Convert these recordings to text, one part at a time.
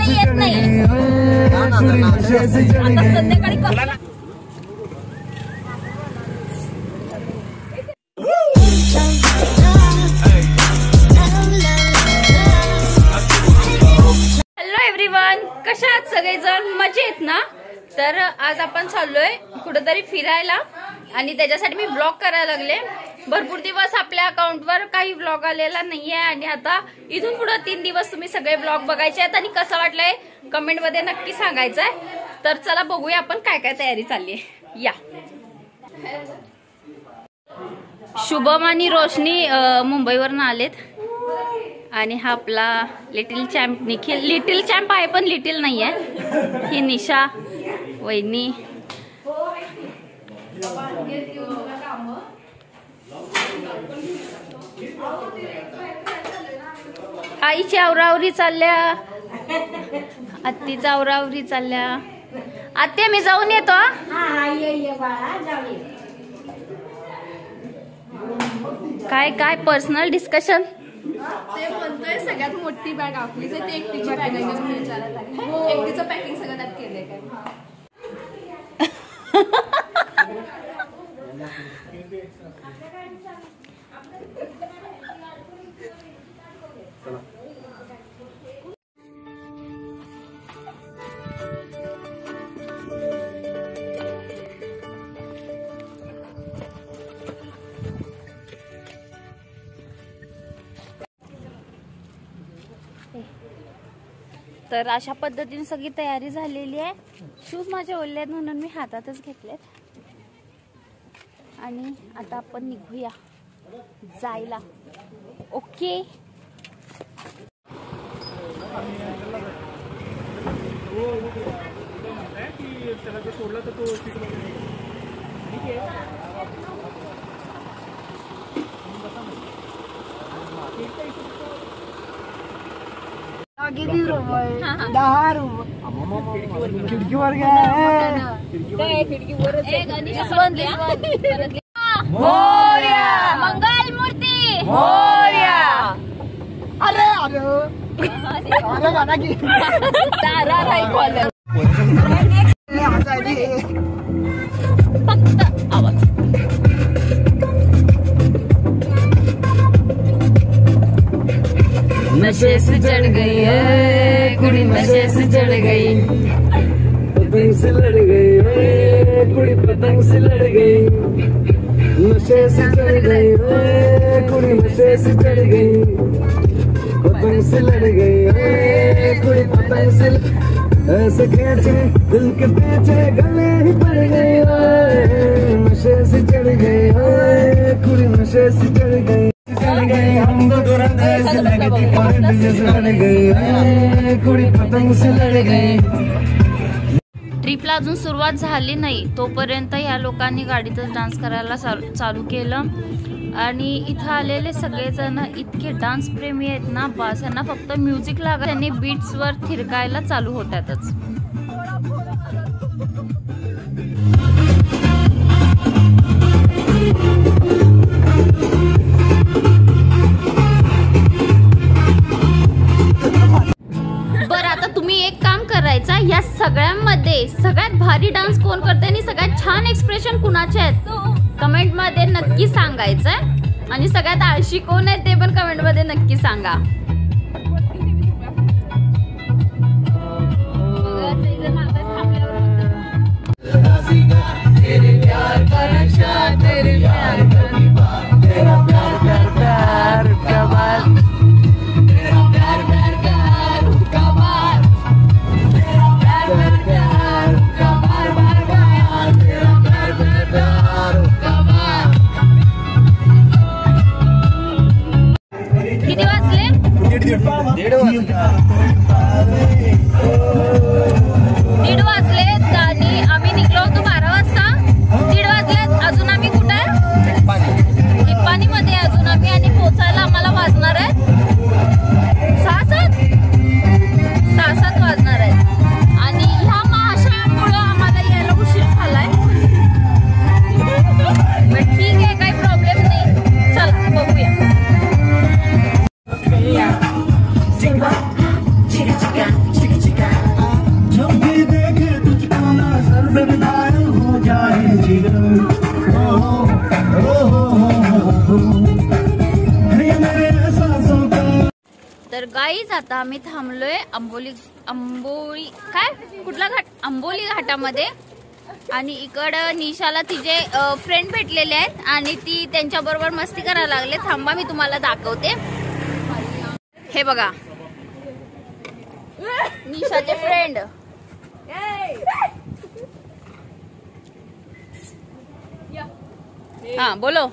येत नाही संध्याकाळी कशा आहात सगळेजण, मजेत ना? तर आज आपण चाललोय कुठेतरी फिरायला आणि त्याच्यासाठी मी ब्लॉग करायला लागले। भरपूर दिवस आपल्या अकाउंटवर काही ब्लॉग आलेला नाहीये आणि आता इथून पुढे 3 दिवस तुम्ही सगळे ब्लॉग बघायचे आहेत आणि कसं वाटलंय कमेंट मध्ये नक्की सांगायचंय। तर चला बघूया आपण काय काय तयारी चालली आहे। या शुभम आणि रोशनी मुंबईवरून आलेत आणि हा आपला little champ Nikhil, little champ आहे पण लिटिल नाही आहे। ही निशा वहिनी, आईची आवरावरी चालल्या, आत्तीचा आवरावरी चालल्या। आत्या मी जाऊन येतो। काय काय पर्सनल डिस्कशन? ते म्हणतोय सगळ्यात मोठी बॅग आपलीच आहे, ते एकटीची बॅग आहे म्हणून विचारत आहे। एकटीचं पॅकिंग सगळं त्यात केलंय काय? तर अशा पद्धतीने सगळी तयारी झालेली आहे। शूज माझे ओले आहेत म्हणून मी हातातच घेतलेत आणि आता आपण निघूया जायला। ओके किती रुपये? 10 रुपये खिडकीवर मंगल मूर्ती मोरया। अरे अरे गाना की तारा राई फक्त आवाज। नशे से चढ़ गई है कुड़ी, नशे से चढ़ गई, पतंग से लड़ गई कुड़ी, पतंग से लड़ गई, नशे से चढ़ गई कुड़ी, नशे से चढ़ गई, पतंग से लड़ गई कुड़ी, पतंग से ऐसे खींचे दिल के पीछे गले ही पड़ गई, नशे से चढ़ गई कुड़ी, नशे से चढ़ गई, हम तो तुरंत ऐसे लगती लड़ गई कुड़ी, पतंग से लड़ गई। ट्रिपला अजून सुरुवात झाली नाही तोपर्यंत ह्या लोकांनी गाडीतच डान्स करायला चालू केलं आणि इथं आलेले सगळेजण इतके डान्स प्रेमी आहेत ना, बस यांना फक्त म्युझिक लागत, त्यांनी बीट्सवर थिरकायला चालू होतातच। या सगळ्यांमध्ये सगळ्यात भारी डान्स कोण करते आणि सगळ्यात छान एक्सप्रेशन कुणाचे आहेत कमेंट मध्ये नक्की सांगायचंय आणि सगळ्यात आळशी कोण आहे ते पण कमेंट मध्ये नक्की सांगा। किती वाजले? गाईज आता आम्ही थांबलोय आंबोली काय कुठला घाट, आंबोली घाटामध्ये. आणि इकडं निशाला तिचे फ्रेंड भेटलेले आहेत आणि ती त्यांच्या बरोबर मस्ती करायला लागले. थांबा मी तुम्हाला दाखवते. हे बघा निशाचे फ्रेंड. हा बोलो.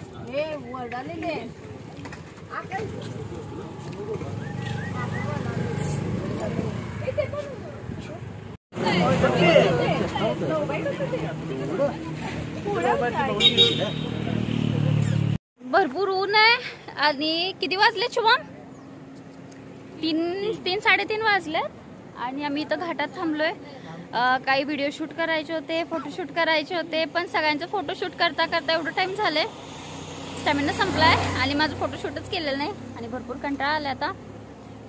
भरपूर ऊन आहे आणि किती वाजले शुभम? 3-3:30 वाजलेत आणि आम्ही इथं घाटात थांबलोय. काही व्हिडिओ शूट करायचे होते, फोटोशूट करायचे होते, पण सगळ्यांचं फोटोशूट करता करता एवढं टाइम झालंय, स्टॅमिना संपलाय आणि माझं फोटोशूटच केलेलं नाही आणि भरपूर कंटाळा आला. आता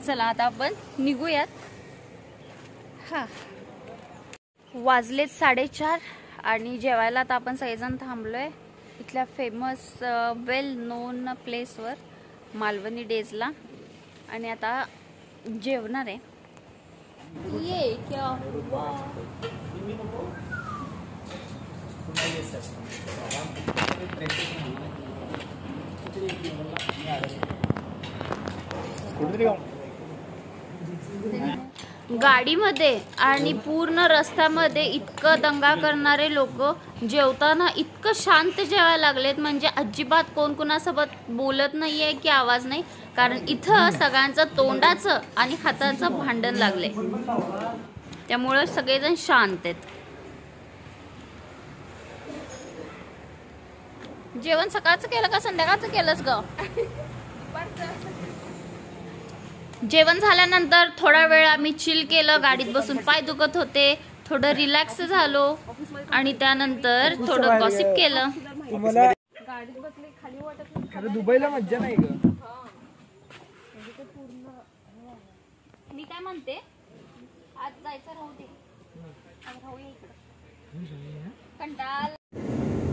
चला आता आपण निघूयात. हा वाजलेत 4:30 आणि जेवायला आता आपण सगळेजण थांबलोय इथल्या फेमस वेल नोन प्लेसवर मालवणी डेजला आणि आता जेवणार आहे. ये क्या गाडीमध्ये आणि पूर्ण रस्त्यामध्ये इतकं दंगा करणारे लोक जेवताना इतकं शांत जेवायला लागलेत, म्हणजे अजिबात कोण कोणासोबत बोलत नाहीये की आवाज नाही, कारण इथं सगळ्यांचं तोंडाचं आणि हाताचं भांडण लागले, त्यामुळं सगळेजण शांत आहेत. जेवण सकाळचं केलं का संध्याकाळचं केलंस ग? जेवण झाल्यानंतर थोडा वेळ आम्ही चिल केलं, गाडीत बसून पाय दुखत होते, थोडं रिलॅक्स झालो आणि त्यानंतर थोडं गॉसिप केलं. गाडीत बसले खाली वाटत नाही. खरं दुबईला मज्जा नाही ग. मी काय म्हणते, आज जायचं राहू दे, राहूया इकडं कंटाळ.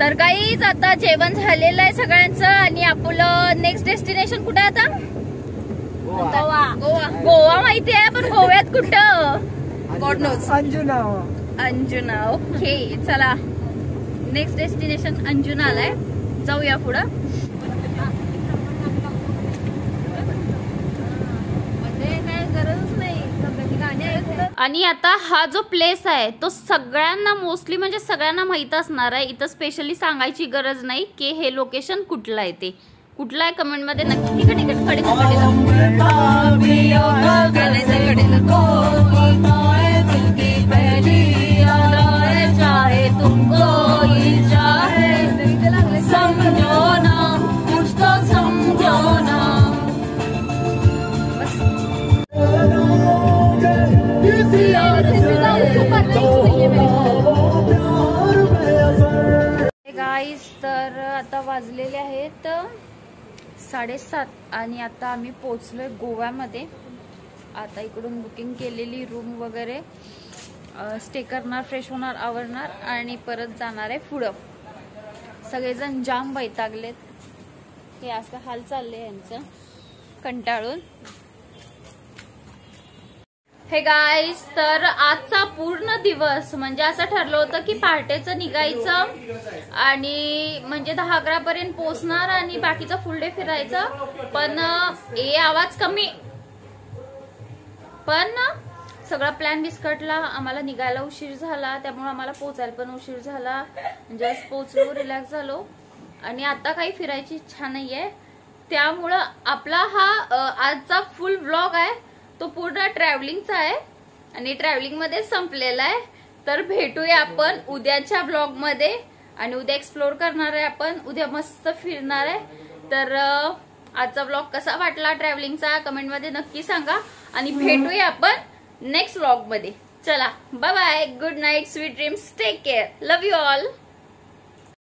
तर काहीच आता जेवण झालेलं आहे सगळ्यांचं आणि आपलं नेक्स्ट डेस्टिनेशन कुठे आता? गोवा. गोवा माहिती आहे, पण गोव्यात कुठं? God knows. अंजुना. ओके चला, नेक्स्ट डेस्टिनेशन अंजुना आलाय, जाऊया पुढं. काय गरजच नाही. आणि आता हा जो प्लेस आहे तो सगळ्यांना मोस्टली म्हणजे सगळ्यांना माहित असणार आहे. इथं स्पेशली सांगायची गरज नाही की हे लोकेशन कुठलं आहे, ते कुठलं आहे कमेंट मध्ये नक्की गाईस. तर आता वाजलेले आहेत 7:30 आणि आता आम्ही पोहोचलोय गोव्यामध्ये. आता इकडून बुकिंग केलेली रूम वगैरे, स्टे करणार, फ्रेश होणार, आवरणार आणि परत जाणार आहे पुढं. सगळेजण जाम वैतागलेत, हे असं हाल चाललंय यांचं कंटाळून. हे गाईस, तर आजचा पूर्ण दिवस म्हणजे असं ठरलं होतं की पहाटेचं निघायचं आणि म्हणजे 10-11 पर्यंत पोहोचणार आणि बाकीचा फुल डे फिरायचं, पण आवाज कमी, पण सगळा प्लॅन विस्कटला. आम्हाला निघायला उशीर झाला, त्यामुळे आम्हाला पोहोचायला पण उशीर झाला. जस्ट पोहोचलो, रिलॅक्स झालो आणि आता काही फिरायची इच्छा नाहीये, त्यामुळं आपला हा आजचा फुल व्लॉग आहे तो पूर्ण ट्रॅव्हलिंगचा आहे आणि ट्रॅव्हलिंग मध्ये संपलेला आहे. तर भेटूया आपण उद्याच्या ब्लॉग मध्ये आणि उद्या एक्सप्लोर करणार आहे आपण, उद्या मस्त फिरणार आहे. तर आजचा ब्लॉग कसा वाटला ट्रॅव्हलिंगचा कमेंट मध्ये नक्की सांगा आणि भेटूया आपण नेक्स्ट ब्लॉग मध्ये. चला bye bye, good night, sweet dreams, take care, love you all.